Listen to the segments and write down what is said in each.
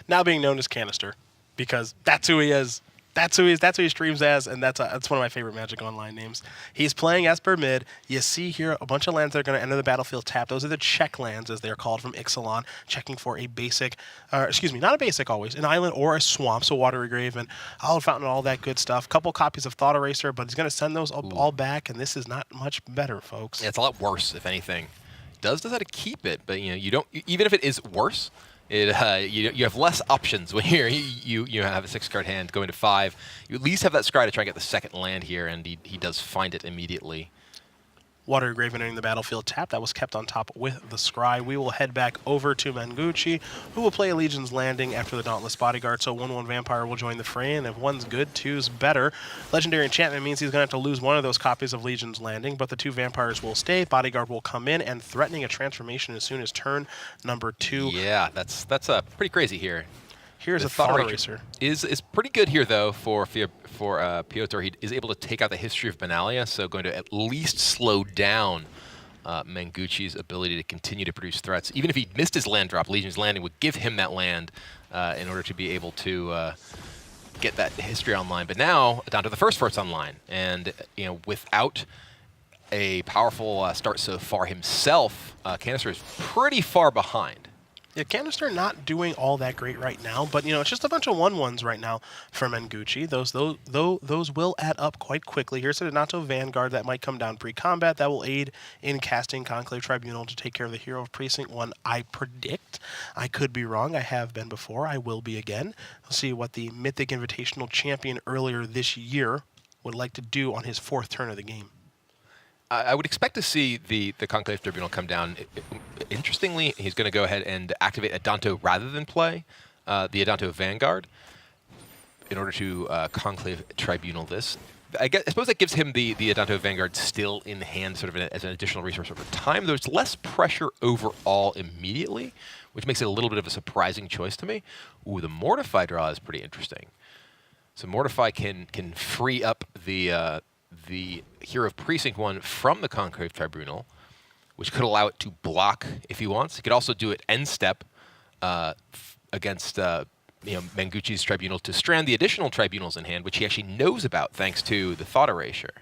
now being known as Canister, because that's who he is. That's who he streams as, and that's one of my favorite Magic Online names. He's playing Esper mid. You see here a bunch of lands that are going to enter the battlefield tapped. Those are the check lands, as they're called, from Ixalan, checking for a basic, not a basic always, an island or a swamp, so Watery Grave and Hallowed Fountain and all that good stuff. Couple copies of Thought Eraser, but he's going to send those all back, and this is not much better, folks. Yeah, it's a lot worse, if anything. Does how to keep it, but you don't. Even if it is worse, you have less options when you have a 6-card hand going to 5. You at least have that scry to try and get the second land here, and he does find it immediately. Watery Grave entering the battlefield tap. That was kept on top with the scry. We will head back over to Mengucci, who will play Legion's Landing after the Dauntless Bodyguard, so 1/1 Vampire will join the fray, and if one's good, two's better. Legendary Enchantment means he's going to have to lose one of those copies of Legion's Landing, but the 2 Vampires will stay. Bodyguard will come in, and threatening a transformation as soon as turn number 2. Yeah, that's pretty crazy here. Here's a Thought Eraser. Is pretty good here, though, for Piotr. He is able to take out the History of Benalia, so going to at least slow down Mengucci's ability to continue to produce threats. Even if he missed his land drop, Legion's Landing would give him that land in order to be able to get that History online. But now, down to the first force online. And without a powerful start so far himself, Canister is pretty far behind. Yeah, Canister not doing all that great right now, but it's just a bunch of 1/1s right now for Mengucci. Those will add up quite quickly. Here's a Donato Vanguard that might come down pre-combat. That will aid in casting Conclave Tribunal to take care of the hero of Precinct 1. I predict. I could be wrong. I have been before. I will be again. We'll see what the Mythic Invitational champion earlier this year would like to do on his 4th turn of the game. I would expect to see the Conclave Tribunal come down. Interestingly, he's going to go ahead and activate Adanto rather than play the Adanto Vanguard in order to Conclave Tribunal this. I suppose that gives him the Adanto Vanguard still in hand sort of as an additional resource over time. There's less pressure overall immediately, which makes it a little bit of a surprising choice to me. Ooh, the Mortify draw is pretty interesting. So Mortify can free up the Hero of Precinct 1 from the Conclave Tribunal, which could allow it to block if he wants. He could also do it end step against Mengucci's Tribunal to strand the additional Tribunals in hand, which he actually knows about thanks to the Thought Erasure.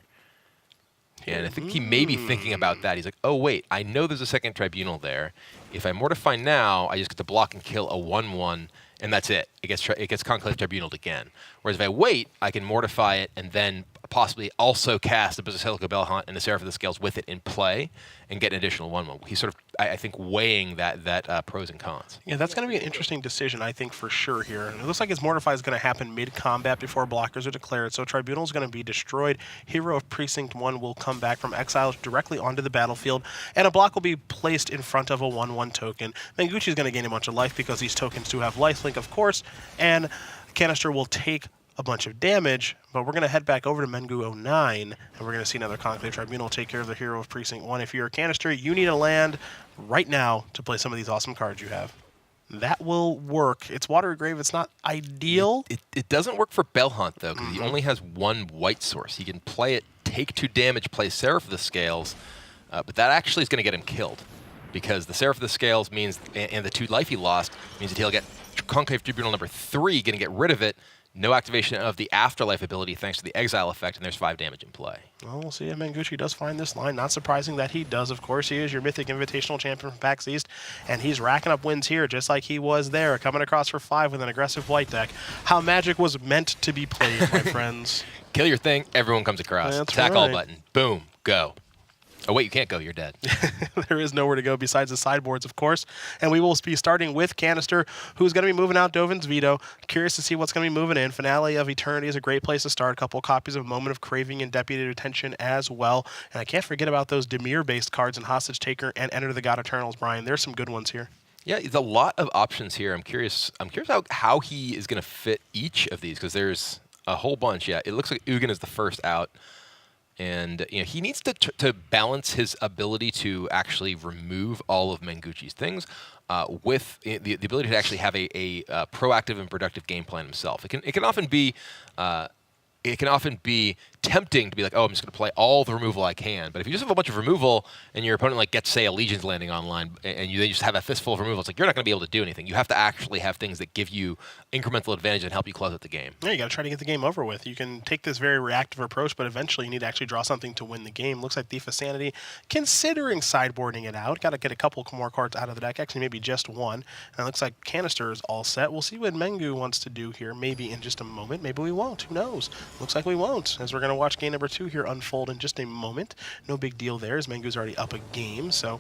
And I think he may be thinking about that. He's like, oh, wait, I know there's a second Tribunal there. If I Mortify now, I just get to block and kill a 1/1, and that's it. It gets Conclave Tribunaled again. Whereas if I wait, I can Mortify it and then possibly also cast a Basilica Bellhaunt and a Seraph of the Scales with it in play and get an additional 1/1. He's sort of, I think, weighing that pros and cons. Yeah, that's going to be an interesting decision, I think, for sure here. It looks like his Mortify is going to happen mid-combat before blockers are declared, so Tribunal is going to be destroyed. Hero of Precinct 1 will come back from exile directly onto the battlefield, and a block will be placed in front of a 1/1 token. Mengucci is going to gain a bunch of life because these tokens do have lifelink, of course, and Canister will take a bunch of damage, but we're going to head back over to Mengu 09, and we're going to see another Conclave Tribunal take care of the Hero of Precinct 1. If you're a Canister, you need a land right now to play some of these awesome cards you have. That will work. It's Watery Grave. It's not ideal. It doesn't work for Bellhaunt, though, because he only has 1 white source. He can play it, take 2 damage, play Seraph of the Scales, but that actually is going to get him killed, because the Seraph of the Scales means, and the 2 life he lost, means that he'll get Conclave Tribunal number 3, going to get rid of it. No activation of the Afterlife ability thanks to the Exile effect, and there's 5 damage in play. Well, we'll see if Mengucci does find this line. Not surprising that he does, of course. He is your Mythic Invitational champion from PAX East, and he's racking up wins here just like he was there, coming across for 5 with an aggressive white deck. How Magic was meant to be played, my friends. Kill your thing, everyone comes across. That's Attack right. all button. Boom, go. Oh, wait, you can't go. You're dead. There is nowhere to go besides the sideboards, of course. And we will be starting with Canister, who's going to be moving out Dovin's Veto. Curious to see what's going to be moving in. Finale of Eternity is a great place to start. A couple copies of Moment of Craving and Deputy Detention as well. And I can't forget about those Dimir-based cards in Hostage Taker and Enter the God Eternals, Brian. There's some good ones here. Yeah, there's a lot of options here. I'm curious how he is going to fit each of these, because there's a whole bunch. Yeah, it looks like Ugin is the first out. And he needs to balance his ability to actually remove all of Mengucci's things with the ability to actually have a proactive and productive game plan himself. It can often be tempting to be like, oh, I'm just going to play all the removal I can. But if you just have a bunch of removal and your opponent like gets, say, a Legion's Landing online, and you then just have a fistful of removal, it's like you're not going to be able to do anything. You have to actually have things that give you incremental advantage and help you close out the game. Yeah, you got to try to get the game over with. You can take this very reactive approach, but eventually you need to actually draw something to win the game. Looks like Thief of Sanity considering sideboarding it out. Got to get a couple more cards out of the deck, actually maybe just one. And it looks like Canister is all set. We'll see what Mengu wants to do here, maybe in just a moment. Maybe we won't. Who knows? Looks like we won't, as we're going to watch game number 2 here unfold in just a moment. No big deal there, as Mengu's already up a game, so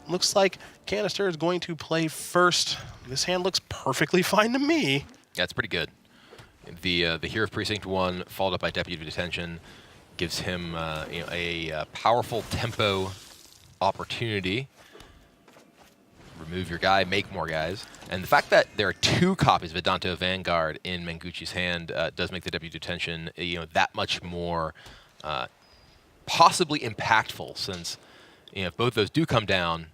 looks like Canister is going to play first. This hand looks perfectly fine to me. Yeah, it's pretty good. The Hero of Precinct 1, followed up by Deputy of Detention, gives him a powerful tempo opportunity. Remove your guy, make more guys. And the fact that there are 2 copies of Adanto Vanguard in Mengucci's hand does make the Deputy of Detention that much more possibly impactful, since if both those do come down,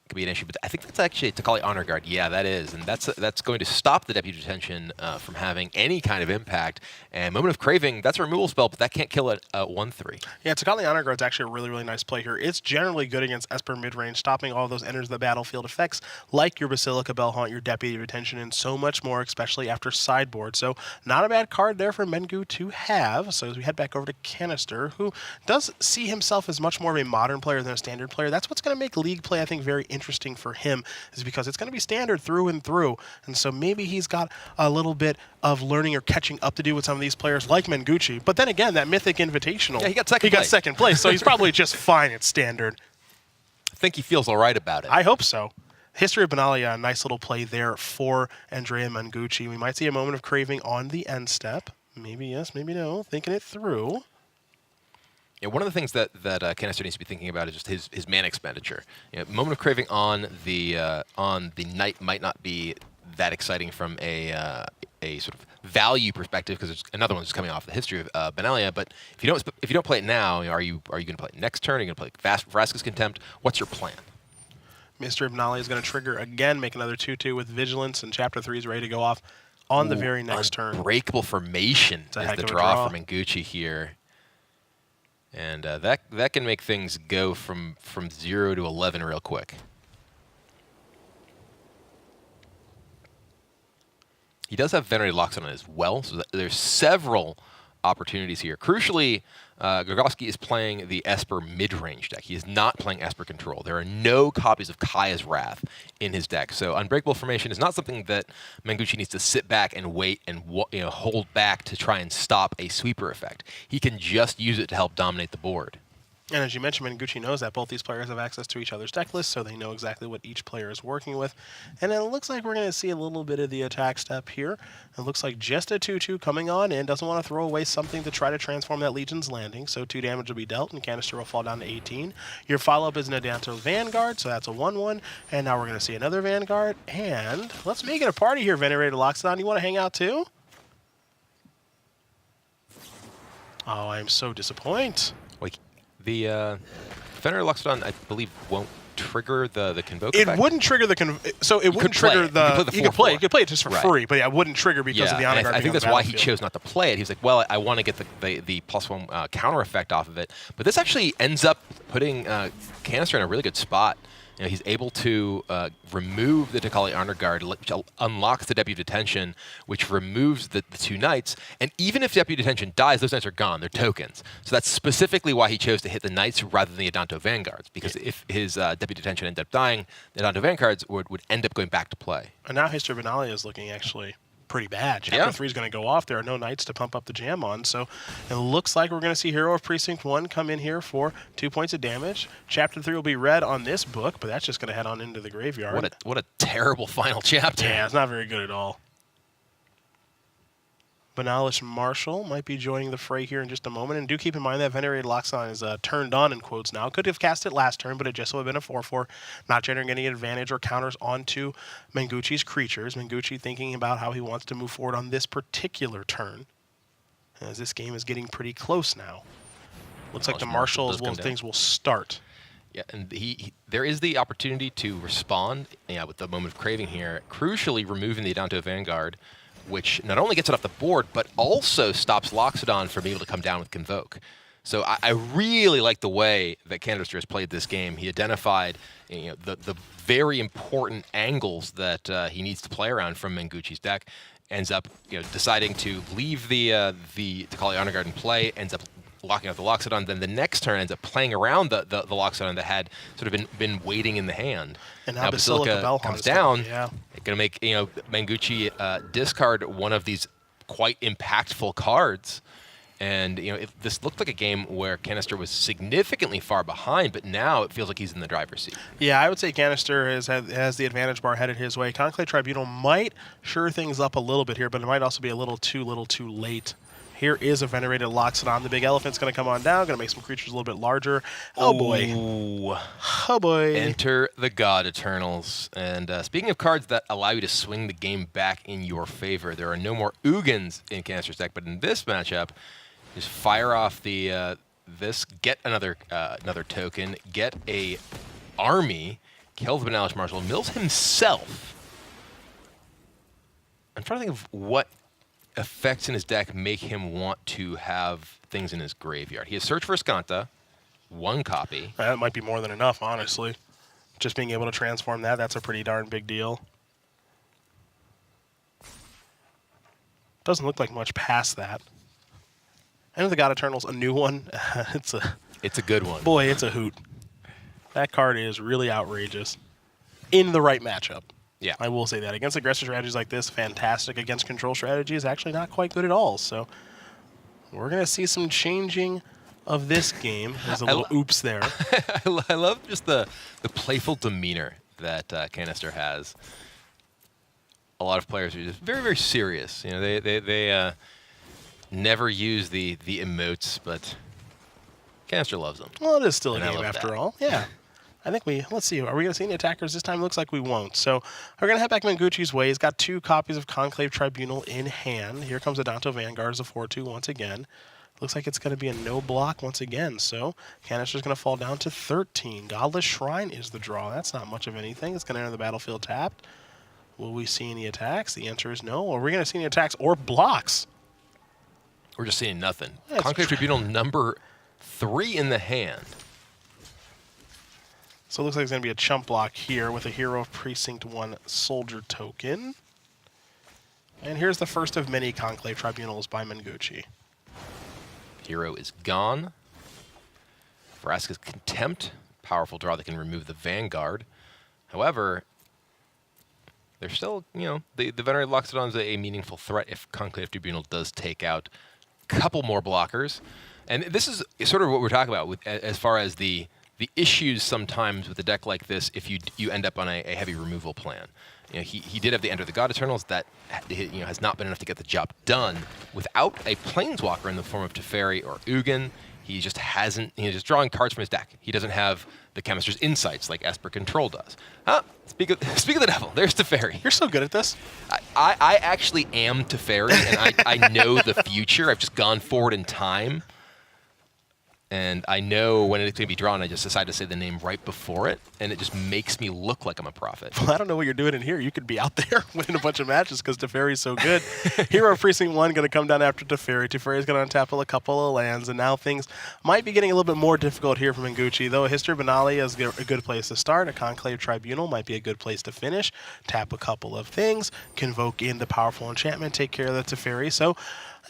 it could be an issue. But I think that's actually a Takali Honor Guard. Yeah, that is. And that's going to stop the Deputy Detention from having any kind of impact. And Moment of Craving, that's a removal spell, but that can't kill it 1/3. Yeah, Takali Honor Guard's actually a really, really nice play here. It's generally good against Esper midrange, stopping all those enters the battlefield effects like your Basilica Bellhaunt, your Deputy of Detention, and so much more, especially after sideboard. So not a bad card there for Mengu to have. So as we head back over to Canister, who does see himself as much more of a modern player than a standard player. That's what's going to make League play, I think, very interesting for him, is because it's going to be standard through and through. And so maybe he's got a little bit of learning or catching up to do with some of these players like Mengucci. But then again, that Mythic Invitational, yeah, he got second place, so he's probably just fine at standard. I think he feels all right about it. I hope so. History of Benalia, a nice little play there for Andrea Mengucci. We might see a Moment of Craving on the end step. Maybe yes, maybe no. Thinking it through. Yeah, one of the things that Canister needs to be thinking about is just his mana expenditure. Moment of Craving on the Knight might not be that exciting from a sort of value perspective, because there's another one that's coming off the History of Benalia. But if you don't play it now, are you going to play it next turn? Are you going to play Vraska's Contempt? What's your plan? Mystery of Benalia is going to trigger again, make another 2/2 with Vigilance, and Chapter 3 is ready to go off on the very next turn. Unbreakable Formation is the draw for Mengucci here. And that can make things go from 0 to 11 real quick. He does have Venerated Loxodon as well, so there's several opportunities here. Crucially, Głogowski is playing the Esper mid-range deck. He is not playing Esper Control. There are no copies of Kaya's Wrath in his deck. So Unbreakable Formation is not something that Mengucci needs to sit back and wait and hold back to try and stop a sweeper effect. He can just use it to help dominate the board. And as you mentioned, Mengucci knows that both these players have access to each other's deck lists, so they know exactly what each player is working with. And it looks like we're going to see a little bit of the attack step here. It looks like just a 2/2 coming on in. Doesn't want to throw away something to try to transform that Legion's Landing, so 2 damage will be dealt, and Canister will fall down to 18. Your follow-up is an Adanto Vanguard, so that's a 1/1. And now we're going to see another Vanguard. And let's make it a party here, Venerated Loxodon. You want to hang out too? Oh, I'm so disappointed. The Venerated Loxodon, I believe, won't trigger the Convoke It effect? wouldn't trigger so it wouldn't trigger the... You could play it just for free, but yeah, it wouldn't trigger because of the Honor Guard. I think that's why he chose not to play it. He was like, well, I want to get the +1 counter effect off of it. But this actually ends up putting Canister in a really good spot. He's able to remove the Takali Honor Guard, which unlocks the Deputy Detention, which removes the 2 Knights. And even if Deputy Detention dies, those Knights are gone. They're tokens. So that's specifically why he chose to hit the Knights rather than the Adanto Vanguards, because if his Deputy Detention ended up dying, the Adanto Vanguards would end up going back to play. And now History of Benalia is looking actually pretty bad. Chapter 3 is going to go off. There are no Knights to pump up the jam on, so it looks like we're going to see Hero of Precinct 1 come in here for 2 points of damage. Chapter 3 will be read on this book, but that's just going to head on into the graveyard. What a terrible final chapter. Yeah, it's not very good at all. Benalish Marshall might be joining the fray here in just a moment. And do keep in mind that Venerated Loxodon is turned on in quotes now. Could have cast it last turn, but it just would have been a 4/4, not generating any advantage or counters onto Mengucci's creatures. Mengucci thinking about how he wants to move forward on this particular turn, as this game is getting pretty close now. Looks like the Marshals things will start. Yeah, and there is the opportunity to respond with the Moment of Craving here, crucially removing the Adanto Vanguard, which not only gets it off the board, but also stops Loxodon from being able to come down with Convoke. So I really like the way that Canister has played this game. He identified the very important angles that he needs to play around from Mengucci's deck. Ends up deciding to leave the Takali Honor Guard in play. Ends up locking out the Loxodon. Then the next turn ends up playing around the Loxodon that had sort of been waiting in the hand. And now Basilica comes down. Yeah. It's going to make Mengucci discard one of these quite impactful cards. And this looked like a game where Canister was significantly far behind, but now it feels like he's in the driver's seat. Yeah, I would say Canister has the advantage bar headed his way. Conclave Tribunal might sure things up a little bit here, but it might also be a little too late. Here is a venerated Loxodon. The big elephant's going to come on down, going to make some creatures a little bit larger. Oh boy. Oh boy. Enter the God Eternals. And speaking of cards that allow you to swing the game back in your favor, there are no more Ugins in Canister's deck, but in this matchup, just fire off the this, get another token, get a army, kill the Banalish Marshal, mills himself. I'm trying to think of what effects in his deck make him want to have things in his graveyard. He has Search for Skanta, 1 copy. That might be more than enough, honestly. Just being able to transform that's a pretty darn big deal. Doesn't look like much past that. Enter the God Eternals, a new one. It's a good one. Boy, it's a hoot. That card is really outrageous. In the right matchup. Yeah. I will say that. Against aggressive strategies like this, fantastic. Against control strategies, actually not quite good at all. So we're going to see some changing of this game. There's a little oops there. I love just the playful demeanor that Canister has. A lot of players are just very, very serious. They never use the emotes, but Canister loves them. Well, it is still a game after all. Yeah. I think let's see, are we going to see any attackers this time? Looks like we won't. So we're going to head back Mengucci's way. He's got 2 copies of Conclave Tribunal in hand. Here comes Adanto Vanguard as a 4-2 once again. Looks like it's going to be a no block once again. So Canister's going to fall down to 13. Godless Shrine is the draw. That's not much of anything. It's going to enter the battlefield tapped. Will we see any attacks? The answer is no. Are we going to see any attacks or blocks? We're just seeing nothing. Conclave Tribunal number 3 in the hand. So it looks like it's going to be a chump block here with a Hero of Precinct 1 Soldier token. And here's the first of many Conclave Tribunals by Mengucci. Hero is gone. Vraska's Contempt. Powerful draw that can remove the Vanguard. However, there's still, the Venerated Loxodon is a meaningful threat if Conclave Tribunal does take out a couple more blockers. And this is sort of what we're talking about as far as the issues sometimes with a deck like this if you end up on a heavy removal plan. He did have the Enter the God Eternals. That has not been enough to get the job done. Without a Planeswalker in the form of Teferi or Ugin, he just hasn't. He's just drawing cards from his deck. He doesn't have the Chemister's Insights like Esper Control does. Speak of the devil, there's Teferi. You're so good at this. I actually am Teferi, and I know the future. I've just gone forward in time. And I know when it's going to be drawn, I just decide to say the name right before it, and it just makes me look like I'm a prophet. Well, I don't know what you're doing in here. You could be out there winning a bunch of matches because Teferi's so good. Hero of Precinct 1 going to come down after Teferi. Teferi's going to untap a couple of lands, and now things might be getting a little bit more difficult here for Mengucci. Though a History of Benalia is a good place to start. A Conclave Tribunal might be a good place to finish. Tap a couple of things, convoke in the powerful enchantment, take care of the Teferi. So,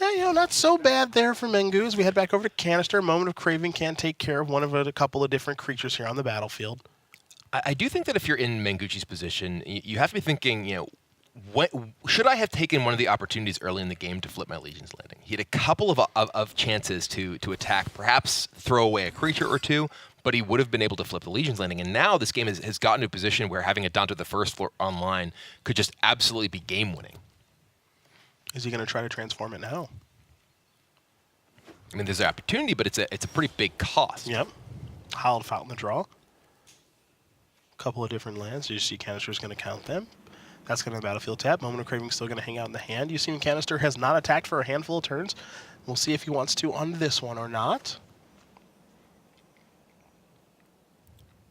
not so bad there for Mengus. We head back over to Canister. Moment of Craving can take care of one of a couple of different creatures here on the battlefield. I do think that if you're in Mengucci's position, you have to be thinking, should I have taken one of the opportunities early in the game to flip my Legion's Landing? He had a couple of chances to attack, perhaps throw away a creature or two, but he would have been able to flip the Legion's Landing. And now this game has gotten to a position where having a Adanto the First floor online could just absolutely be game-winning. Is he going to try to transform it now? I mean, there's an opportunity, but it's a pretty big cost. Yep. Hallowed Fountain the draw. A couple of different lands. You see Canister's going to count them. That's going to battlefield tap. Moment of Craving still going to hang out in the hand. You see Canister has not attacked for a handful of turns. We'll see if he wants to on this one or not.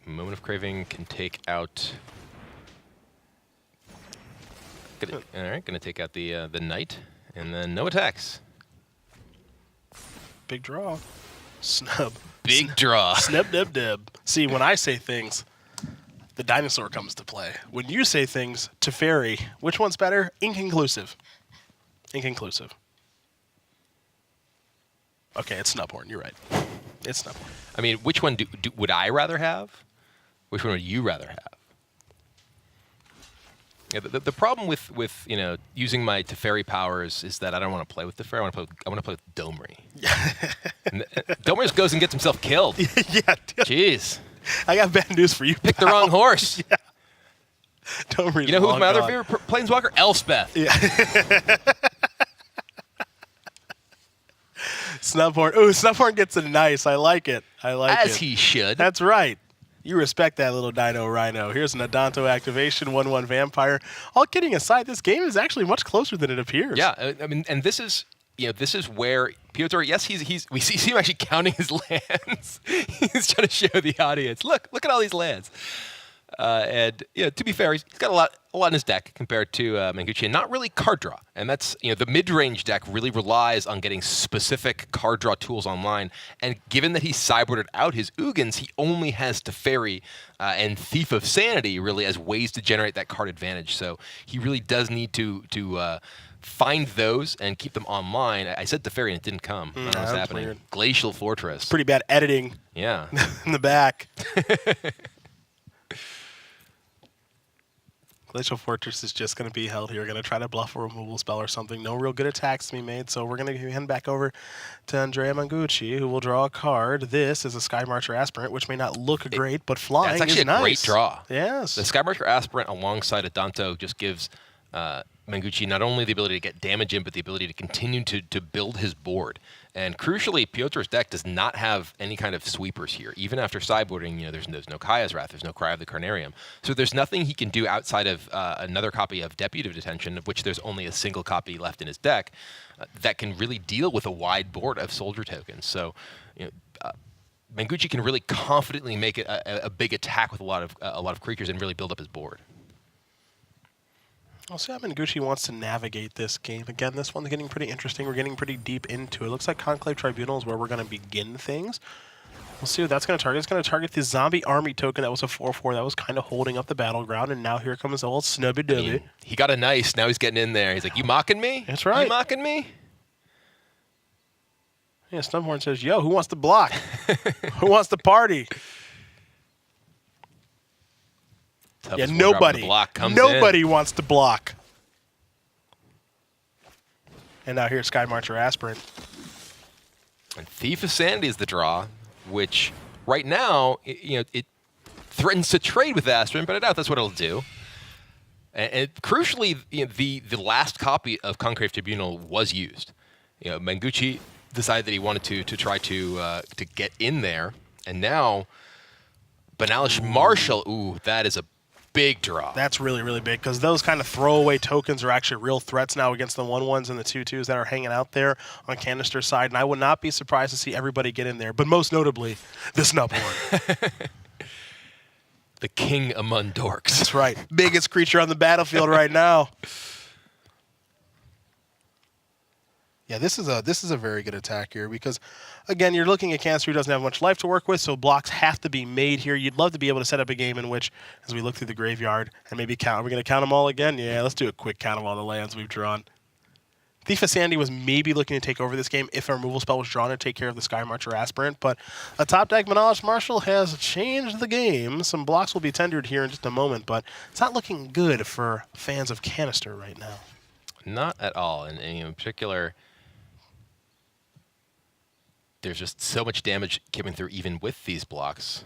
Moment of Craving can take out All right, gonna take out the knight, and then no attacks. Big draw. Snub. Big draw. Snub, dub, dub. See, when I say things, the dinosaur comes to play. When you say things, Teferi, which one's better? Inconclusive. Inconclusive. Okay, it's Snubhorn. You're right. It's Snubhorn. I mean, which one would I rather have? Which one would you rather have? Yeah, the problem with using my Teferi powers is that I don't want to play with Teferi. I want to play with Domri. Domri just goes and gets himself killed. Yeah. Jeez. I got bad news for you. Picked the wrong horse. Yeah. Domri's You know who's my other gone. favorite planeswalker? Elspeth. Yeah. Snubhorn. Ooh, Snubhorn gets a nice. I like it. I like it. As he should. That's right. You respect that little dino rhino. Here's an Adanto activation, 1/1 vampire. All kidding aside, this game is actually much closer than it appears. Yeah, I mean, and this is where Piotr. Yes, we see him actually counting his lands. He's trying to show the audience. Look at all these lands. And to be fair, he's got a lot in his deck compared to Mengucci, and not really card draw. And that's the mid-range deck really relies on getting specific card draw tools online. And given that he sideboarded out his Ugins, he only has Teferi and Thief of Sanity really as ways to generate that card advantage. So he really does need to find those and keep them online. I said Teferi and it didn't come. I don't know what's happening. Weird. Glacial Fortress. Pretty bad editing Yeah. in the back. Glacial Fortress is just going to be held here. We're going to try to bluff a removal spell or something. No real good attacks to be made, so we're going to hand back over to Andrea Mengucci, who will draw a card. This is a Sky Marcher Aspirant, which may not look great, but flying is nice. That's actually a great draw. Yes. The Sky Marcher Aspirant alongside Adanto just gives Mengucci not only the ability to get damage in, but the ability to continue to build his board. And crucially, Piotr's deck does not have any kind of sweepers here. Even after sideboarding, there's no Kaya's Wrath, there's no Cry of the Carnarium. So there's nothing he can do outside of another copy of Deputy of Detention, of which there's only a single copy left in his deck, that can really deal with a wide board of soldier tokens. So Mengucci can really confidently make it a big attack with a lot of creatures and really build up his board. We'll see how Mengucci wants to navigate this game. Again, this one's getting pretty interesting. We're getting pretty deep into it. Looks like Conclave Tribunal is where we're going to begin things. We'll see what that's going to target. It's going to target the zombie army token that was a 4/4 that was kind of holding up the battleground, and now here comes old Snubby Dubby. He got a nice. Now he's getting in there. He's like, "You mocking me? That's right. You mocking me?" Yeah, Snubhorn says, "Yo, who wants to block? Who wants to party?" Yeah, nobody wants to block. And now here's Sky Marcher Aspirant. And Thief of Sanity is the draw, which right now, it threatens to trade with Aspirant, but I doubt that's what it'll do. And crucially, the last copy of Conclave Tribunal was used. Mengucci decided that he wanted to try to get in there, and now Banalish Marshal. Ooh, that is a big draw. That's really, really big, because those kind of throwaway tokens are actually real threats now against the 1/1s and the 2/2s that are hanging out there on Canister's side, and I would not be surprised to see everybody get in there, but most notably, the Snubhorn. The king among dorks. That's right. Biggest creature on the battlefield right now. Yeah, this is a very good attack here because, again, you're looking at Canister who doesn't have much life to work with, so blocks have to be made here. You'd love to be able to set up a game in which, as we look through the graveyard and maybe count, are we going to count them all again? Yeah, let's do a quick count of all the lands we've drawn. Thief of Sanity was maybe looking to take over this game if a removal spell was drawn to take care of the Sky Marcher Aspirant, but a top deck Banalish Marshal has changed the game. Some blocks will be tendered here in just a moment, but it's not looking good for fans of Canister right now. Not at all, and in particular, there's just so much damage coming through even with these blocks.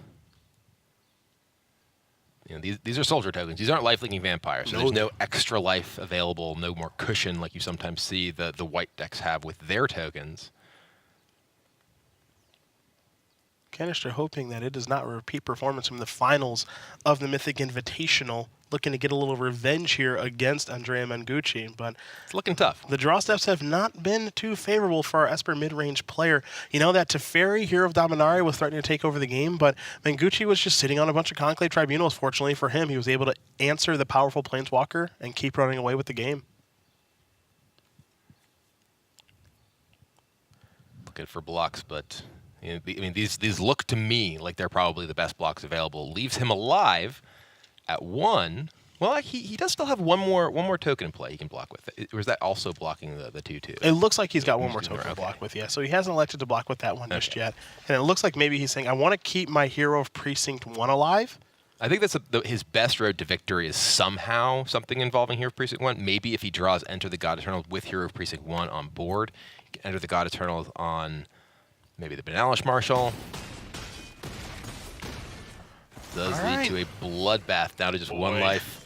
These are soldier tokens. These aren't life-linking vampires, so there's no extra life available, no more cushion like you sometimes see the white decks have with their tokens. Canister hoping that it does not repeat performance from the finals of the Mythic Invitational. Looking to get a little revenge here against Andrea Mengucci, but It's looking tough. the draw steps have not been too favorable for our Esper mid-range player. You know that Teferi, Hero of Dominaria, was threatening to take over the game, but Mengucci was just sitting on a bunch of Conclave Tribunals. Fortunately for him, he was able to answer the powerful Planeswalker and keep running away with the game. Looking for blocks, but you know, I mean, these look to me like they're probably the best blocks available. Leaves him alive at 1. Well, he does still have one more token in play he can block with. Or is that also blocking the 2/2? It looks like he's got one more Okay. token to block with, yeah. So he hasn't elected to block with that one just yet. And it looks like maybe he's saying, I want to keep my Hero of Precinct 1 alive. I think that's his best road to victory is somehow something involving Hero of Precinct 1. Maybe if he draws Enter the God Eternal with Hero of Precinct 1 on board, he can Enter the God Eternal on maybe the Banalish Marshal. Does lead to a bloodbath down to just 1 life.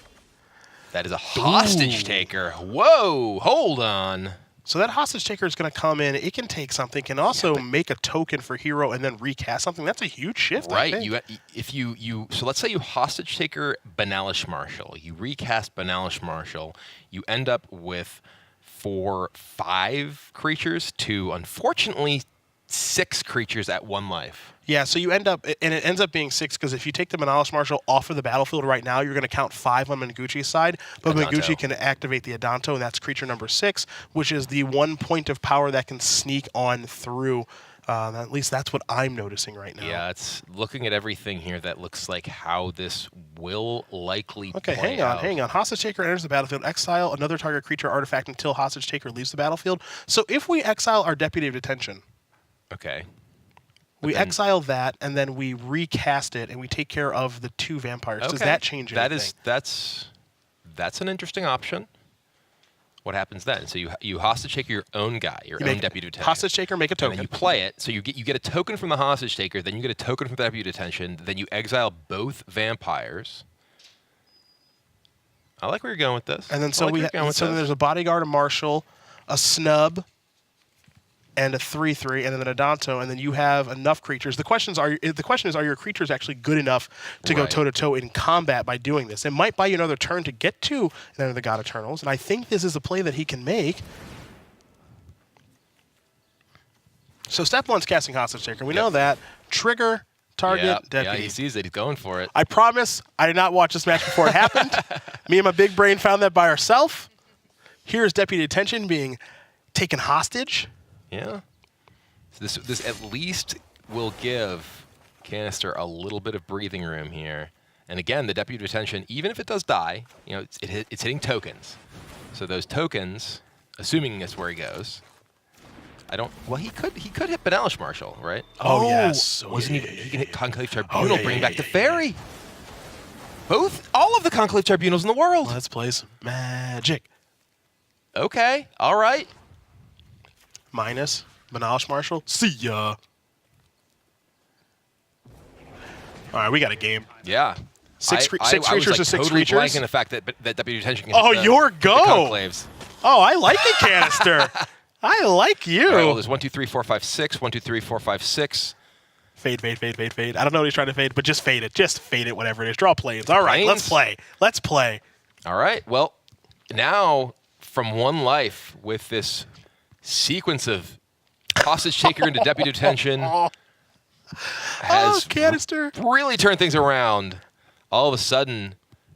That is a hostage taker. Whoa, hold on. So that hostage taker is going to come in. It can take something, can also make a token for hero and then recast something. That's a huge shift, I Right. think. So let's say you hostage taker Banalish Marshal. You recast Banalish Marshal. You end up with 5 creatures to, unfortunately, 6 creatures at 1 life. Yeah, so you end up, and it ends up being 6, because if you take the Banalish Marshal off of the battlefield right now, you're going to count 5 on Mengucci's side, but Adanto. Mengucci can activate the Adanto, and that's creature number 6, which is the 1 point of power that can sneak on through. At least that's what I'm noticing right now. Yeah, it's looking at everything here that looks like how this will likely play hang on. Hostage Taker enters the battlefield. Exile another target creature artifact until Hostage Taker leaves the battlefield. So if we exile our Deputy of Detention, Okay. we exile that, and then we recast it, and we take care of the 2 vampires. Does that change anything? That's an interesting option. What happens then? So you hostage take your own guy, your own deputy detention. Hostage taker, make a And token. then you play it. So you get a token from the hostage taker. Then you get a token from the deputy detention. Then you exile both vampires. I like where you're going with this. And then so there's a bodyguard, a marshal, a snub, and a 3/3, and then an Adanto, and then you have enough creatures. The question is, are your creatures actually good enough to go toe-to-toe in combat by doing this? It might buy you another turn to get to Enter the God Eternals, and I think this is a play that he can make. So step 1's casting Hostage Taker. We know that. Trigger, target, deputy. Yeah, he sees it. He's going for it. I promise I did not watch this match before it happened. Me and my big brain found that by ourselves. Here's Deputy Detention being taken hostage. Yeah. So this at least will give Canister a little bit of breathing room here. And again, the Deputy Detention, even if it does die, you know, it's hitting tokens. So those tokens, assuming that's where he goes, well, he could hit Banalish Marshal, right? Oh yes. Wasn't he can hit Conclave Tribunal, bring back the Fairy. All of the Conclave Tribunals in the world. Let's play some Magic. Okay, all right. Minus Banalish Marshal. See ya. All right, we got a game. Yeah. Six creatures I was, to 6 totally creatures. blanking the fact that Deputy Detention can Oh, hit your the go. Conclaves. Oh, I like it, Canister. I like you. All right, well, there's 1, 2, 3, 4, 5, 6. 1, 2, 3, 4, 5, 6. Fade. I don't know what he's trying to fade, but just fade it. Just fade it, whatever it is. Draw planes. All right, let's play. Let's play. All right. Well, now from 1 life with this sequence of hostage taker into deputy detention has Canister. really turned things around. All of a sudden,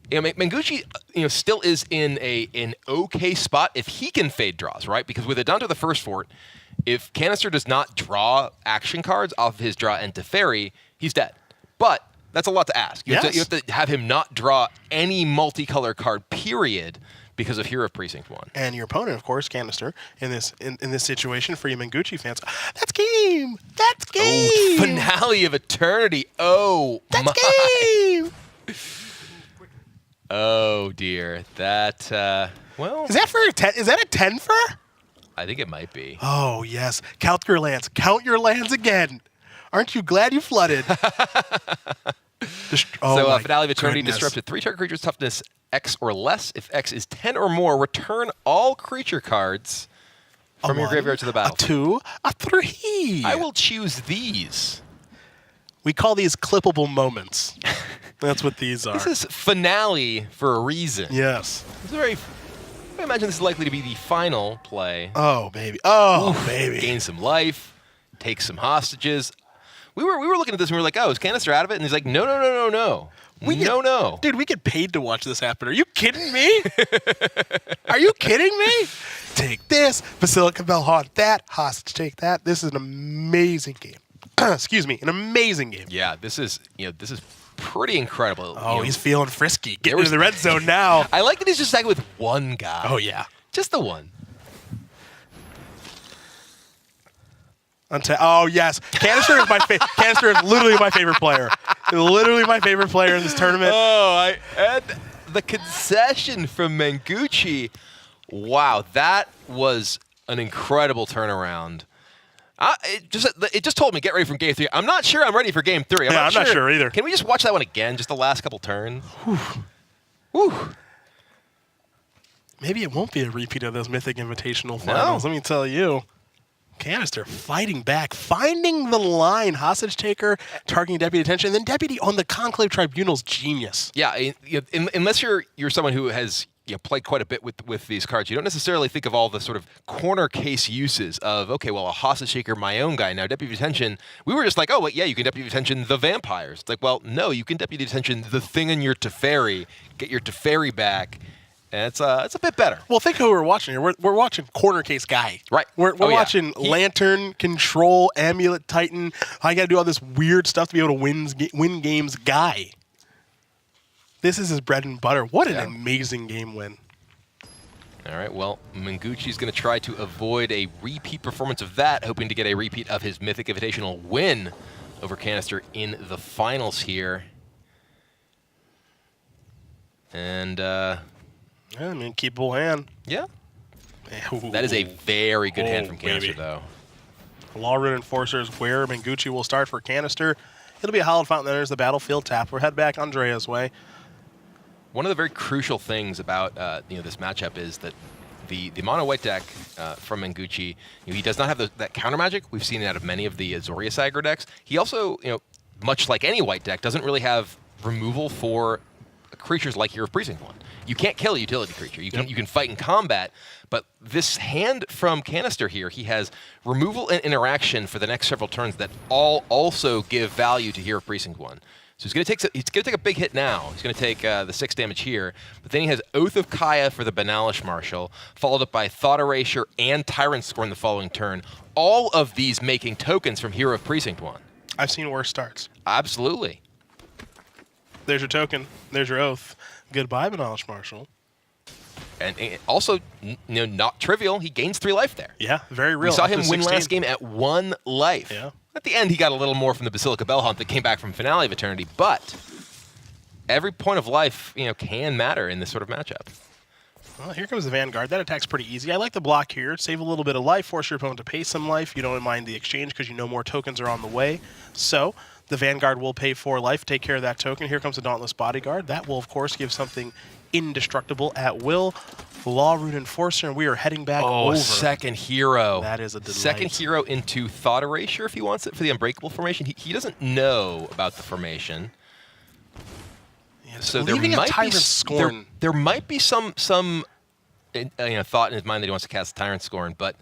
you know, Mengucci, still is in an okay spot if he can fade draws, right? Because with Adanto the First Fort, if Canister does not draw action cards off of his draw and Teferi, he's dead. But that's a lot to ask. You have to have him not draw any multicolor card, period, because of Hero of Precinct 1. And your opponent, of course, Canister, in this situation for you Mengucci fans. That's game. That's game. Oh, Finale of Eternity. Oh, that's my. Game. Oh dear. That well. Is that for a 10? Is that a 10 for? I think it might be. Oh yes. Count your lands. Count your lands again. Aren't you glad you flooded? Finale of Eternity disrupted 3 target creatures toughness X or less. If X is 10 or more, return all creature cards from your graveyard to the battlefield. A 2, a 3. I will choose these. We call these clippable moments. That's what these are. This is finale for a reason. Yes. It's very. I imagine this is likely to be the final play. Oh, baby. Oh, Oof, baby. Gain some life, take some hostages. We were looking at this and we were like, oh, is Canister out of it? And he's like, no. No. Dude, we get paid to watch this happen. Are you kidding me? Are you kidding me? Take this. Basilica Belhaunt that. Hostage take that. This is an amazing game. Excuse me. An amazing game. Yeah, this is pretty incredible. Oh, he's feeling frisky. Getting into the red zone now. I like that he's just stacking with one guy. Oh, yeah. Just the one. Oh, yes. Canister is Canister is literally my favorite player. Literally my favorite player in this tournament. Oh, and the concession from Mengucci. Wow, that was an incredible turnaround. It just told me, get ready for game 3. I'm not sure I'm ready for game 3. I'm not sure either. Can we just watch that one again, just the last couple turns? Whew. Maybe it won't be a repeat of those Mythic Invitational finals. Let me tell you. Canister fighting back, finding the line, hostage taker, targeting deputy detention, and then deputy on the Conclave Tribunal's genius. Yeah, unless you're someone who has played quite a bit with these cards, you don't necessarily think of all the sort of corner case uses of, okay, well, a hostage taker, my own guy. Now, deputy detention, we were just like, oh, well, yeah, you can deputy detention the vampires. It's like, well, no, you can deputy detention the thing in your Teferi, get your Teferi back. And it's a bit better. Well, think who we're watching here. We're watching corner case guy. Right. We're watching Lantern, Control, Amulet, Titan. I got to do all this weird stuff to be able to win games guy. This is his bread and butter. What an amazing game win. All right, well, Mengucci's going to try to avoid a repeat performance of that, hoping to get a repeat of his Mythic Invitational win over Canister in the finals here. And I mean, keepable hand. Yeah. Ooh. That is a very good hand from Canister, baby. though. Law Rune Enforcer is where Mengucci will start for Canister. It'll be a Hallowed Fountain that enters the battlefield tap. We'll head back Andrea's way. One of the very crucial things about this matchup is that the mono white deck from Mengucci, he does not have that counter magic. We've seen it out of many of the Azorius aggro decks. He also, much like any white deck, doesn't really have removal for creatures like Hero of Precinct 1. You can't kill a utility creature. You can fight in combat, but this hand from Canister here, he has removal and interaction for the next several turns that all also give value to Hero of Precinct 1. So he's going to take a big hit now. He's going to take the 6 damage here, but then he has Oath of Kaya for the Banalish Marshal, followed up by Thought Erasure and Tyrant Scorn the following turn. All of these making tokens from Hero of Precinct 1. I've seen worse starts. Absolutely. There's your token. There's your Oath. Goodbye, Banalish Marshal. And also, not trivial. He gains 3 life there. Yeah, very real. We saw him win last game at 1 life. Yeah. At the end, he got a little more from the Basilica Belhaunt that came back from Finale of Eternity, but every point of life, can matter in this sort of matchup. Well, here comes the Vanguard. That attack's pretty easy. I like the block here. Save a little bit of life, force your opponent to pay some life. You don't mind the exchange because you know more tokens are on the way. So the Vanguard will pay 4 life, take care of that token. Here comes the Dauntless Bodyguard. That will, of course, give something indestructible at will. Law Rune Enforcer, and we are heading back over. Second hero. That is a delight. Second hero into Thought Erasure if he wants it for the Unbreakable formation. He doesn't know about the formation. Yeah, so leaving a Tyrant Scorn. There might be some thought in his mind that he wants to cast Tyrant Scorn, but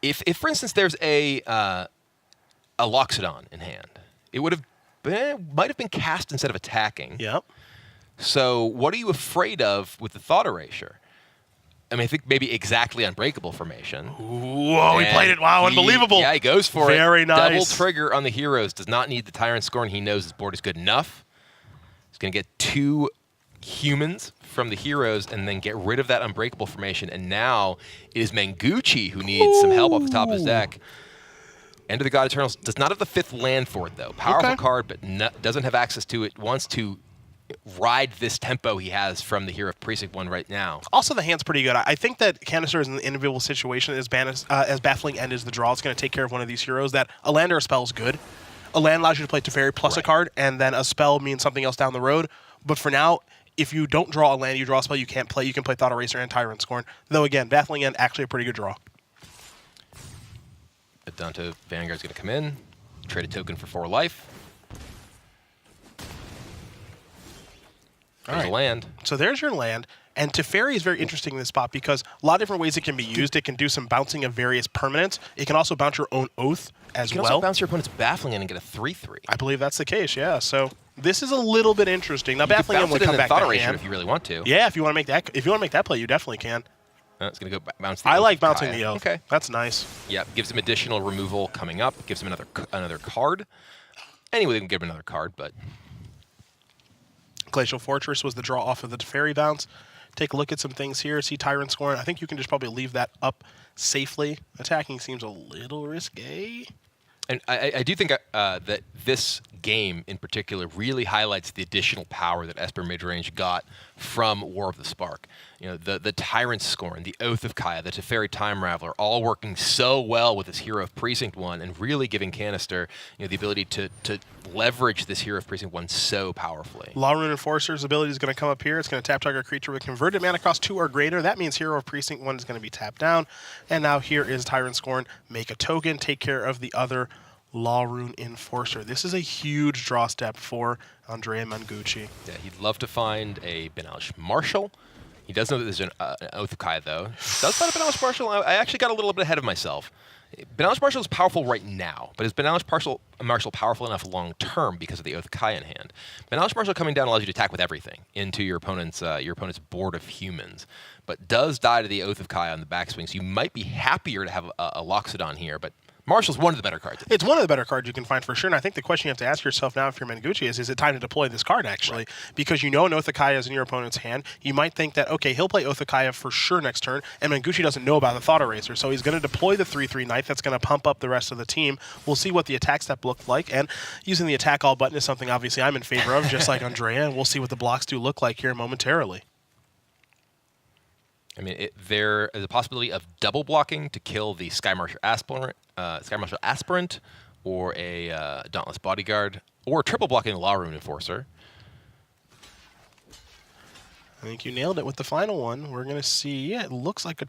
if for instance there's a Loxodon in hand, it might have been cast instead of attacking. Yep. So what are you afraid of with the Thought Erasure? I mean, I think maybe exactly Unbreakable formation. Whoa, he played it. Wow, unbelievable. Yeah, he goes for it. Very nice. Double trigger on the heroes. Does not need the Tyrant Scorn. He knows his board is good enough. He's going to get 2 humans from the heroes and then get rid of that Unbreakable formation. And now it is Mengucci who needs some help off the top of his deck. End of the God Eternals does not have the 5th land for it, though. Powerful card, but doesn't have access to it. Wants to ride this tempo he has from the Hero of Precinct 1 right now. Also, the hand's pretty good. I think that Canister is in an enviable situation as Baffling End is the draw. It's going to take care of one of these heroes. That a land or a spell is good. A land allows you to play Teferi plus a card, and then a spell means something else down the road. But for now, if you don't draw a land, you draw a spell you can't play. You can play Thought Eraser and Tyrant Scorn. Though, again, Baffling End, actually a pretty good draw. Adonto Vanguard's going to come in. Trade a token for 4 life. There's a land. So there's your land. And Teferi is very interesting in this spot because a lot of different ways it can be used. It can do some bouncing of various permanents. It can also bounce your own Oath as You can well. also bounce your opponent's Baffling End and get a 3/3. I believe that's the case, yeah. So this is a little bit interesting. Now, You could Baffling End bounce would it come in the back Thought to Erasure hand. if you really want to. Yeah, if you want to make that, play, you definitely can. It's going to go bounce the I Oath like of bouncing Kaya. the Oath. Okay. That's nice. Yeah, gives him additional removal coming up. Gives him another card. Anyway, they can give him another card, but Glacial Fortress was the draw off of the Teferi bounce. Take a look at some things here. See Tyrant scoring. I think you can just probably leave that up safely. Attacking seems a little risque. And I do think that this game in particular really highlights the additional power that Esper Midrange got from War of the Spark. You know, the Tyrant Scorn, the Oath of Kaya, the Teferi Time Raveler, all working so well with this Hero of Precinct 1 and really giving Canister, you know, the ability to leverage this Hero of Precinct 1 so powerfully. Lawrune Enforcer's ability is going to come up here. It's going to tap target creature with converted mana cost 2 or greater. That means Hero of Precinct 1 is going to be tapped down. And now here is Tyrant Scorn. Make a token. Take care of the other Lawrune Enforcer. This is a huge draw step for Andrea Mengucci. Yeah, he'd love to find a Benalish Marshal. He does know that there's an Oath of Kaya, though. He does find a Benalish Marshal. I actually got a little bit ahead of myself. Benalish Marshal is powerful right now, but is Benalish Marshal powerful enough long term because of the Oath of Kaya in hand? Benalish Marshal coming down allows you to attack with everything into your opponent's board of humans, but does die to the Oath of Kaya on the backswing, so you might be happier to have a Loxodon here, but Marshal's one of the better cards. It's one of the better cards you can find for sure, and I think the question you have to ask yourself now if you're Mengucci is it time to deploy this card, actually? Right. Because you know an Oath of Kaya is in your opponent's hand. You might think that, okay, he'll play Oath of Kaya for sure next turn, and Mengucci doesn't know about the Thought Eraser, so he's going to deploy the 3/3 Knight that's going to pump up the rest of the team. We'll see what the attack step looked like, and using the attack all button is something obviously I'm in favor of, just like Andrea, and we'll see what the blocks do look like here momentarily. I mean, there is a possibility of double blocking to kill the Sky Marshal Aspirant, or a Dauntless Bodyguard, or triple blocking a Lawrune Enforcer. I think you nailed it with the final one. We're going to see, yeah, it looks like a...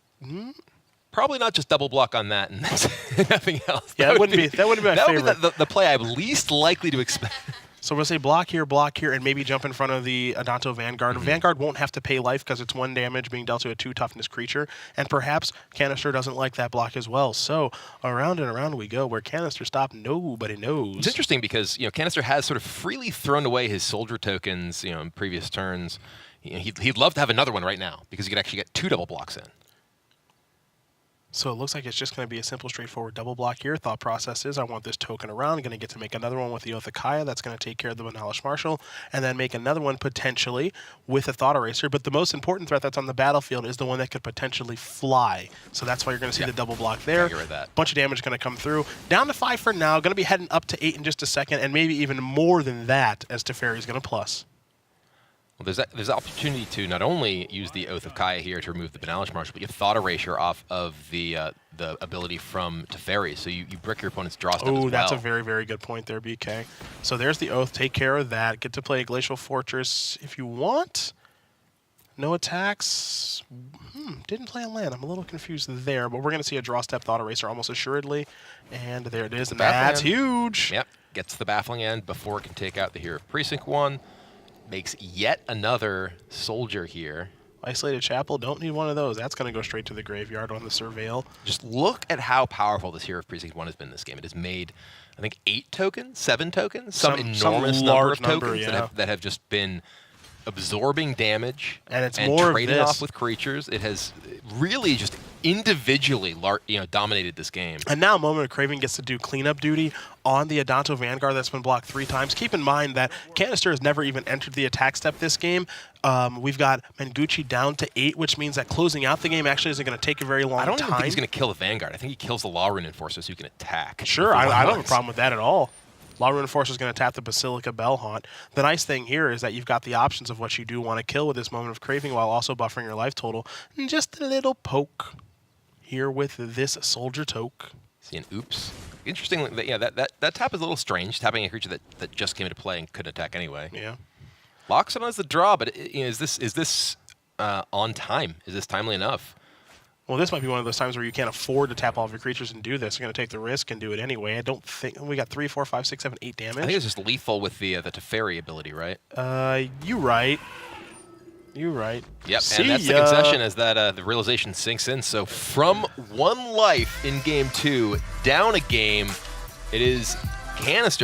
Probably not just double block on that and that's nothing else. Yeah, that wouldn't be my favorite. That would be the play I'm least likely to expect. So we'll say block here, and maybe jump in front of the Adanto Vanguard. Vanguard won't have to pay life because it's 1 damage being dealt to a 2 toughness creature, and perhaps Canister doesn't like that block as well. So around and around we go. Where Canister stopped, nobody knows. It's interesting because Canister has sort of freely thrown away his soldier tokens in previous turns. He'd love to have another one right now because he could actually get 2 double blocks in. So it looks like it's just going to be a simple, straightforward double block here. Thought process is I want this token around. I'm going to get to make another one with the Oath of Kaya. That's going to take care of the Benalish Marshal. And then make another one potentially with a Thought Eraser. But the most important threat that's on the battlefield is the one that could potentially fly. So that's why you're going to see the double block there. Yeah, that. Bunch of damage going to come through. Down to 5 for now. Going to be heading up to 8 in just a second. And maybe even more than that as Teferi's going to plus. Well, there's opportunity to not only use the Oath of Kaya here to remove the Benalish Marshal, but you Thought Erasure off of the ability from Teferi, so you brick your opponent's draw step as well. Oh, that's a very, very good point there, BK. So there's the Oath. Take care of that. Get to play Glacial Fortress if you want. No attacks. Didn't play a land. I'm a little confused there, but we're going to see a draw step Thought Eraser almost assuredly. And there it is, and that's huge. Yep, gets the Baffling End before it can take out the Hero of Precinct 1. Makes yet another soldier here. Isolated Chapel, don't need one of those. That's going to go straight to the graveyard on the Surveil. Just look at how powerful this Hero of Precinct 1 has been in this game. It has made, I think, 8 tokens, 7 tokens, some enormous number of tokens yeah. that have just been absorbing damage and it's more trading of this. off with creatures. It has really just individually dominated this game. And now Moment of Craving gets to do cleanup duty on the Adanto Vanguard that's been blocked 3 times. Keep in mind that Canister has never even entered the attack step this game. We've got Mengucci down to 8, which means that closing out the game actually isn't going to take a very long time. I don't even think he's going to kill the Vanguard. I think he kills the Lawrune Enforcer so you can attack. Sure, I don't have a problem with that at all. Lawrune Enforcer is going to tap the Basilica Bellhaunt. The nice thing here is that you've got the options of what you do want to kill with this Moment of Craving while also buffering your life total. And just a little poke here with this Soldier Toke. See an oops. Interestingly, yeah, that tap is a little strange, tapping a creature that just came into play and couldn't attack anyway. Yeah. Loxodon is the draw, but is this on time? Is this timely enough? Well, this might be one of those times where you can't afford to tap all of your creatures and do this. You're going to take the risk and do it anyway. I don't think we got 3, 4, 5, 6, 7, 8 damage. I think it's just lethal with the Teferi ability, right? You right. You right. Yep, See and that's the concession as that the realization sinks in. So from 1 life in game 2, down a game, it is Canister